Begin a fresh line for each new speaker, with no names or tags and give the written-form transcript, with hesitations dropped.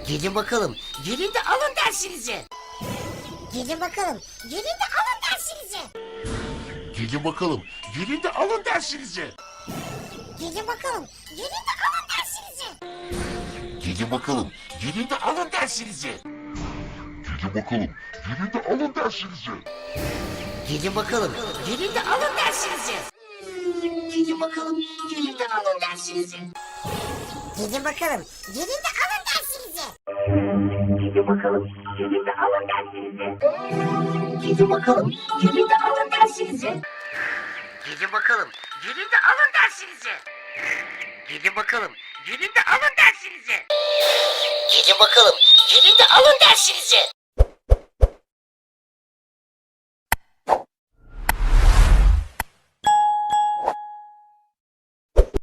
Gelin bakalım, gelin de alın dersinizi.
Gelin bakalım, gelin de alın dersinizi.
Gelin bakalım, gelin de alın dersinizi.
Gelin bakalım, gelin de alın dersinizi.
Gelin bakalım, gelin de alın dersinizi. Gelin bakalım, gelin de alın dersinizi.
Gelin bakalım, gelin de alın dersinizi. Gelin bakalım, gelin de alın dersinizi.
Gelin bakalım, gelin de alın dersinizi.
Gelin bakalım, gelin de alın dersinizi. Gelin bakalım, gelin de alın dersinizi. Gelin bakalım, gelin de alın dersinizi. Gelin bakalım, gelin de alın dersinizi. Gelin bakalım, gelin de alın dersinizi.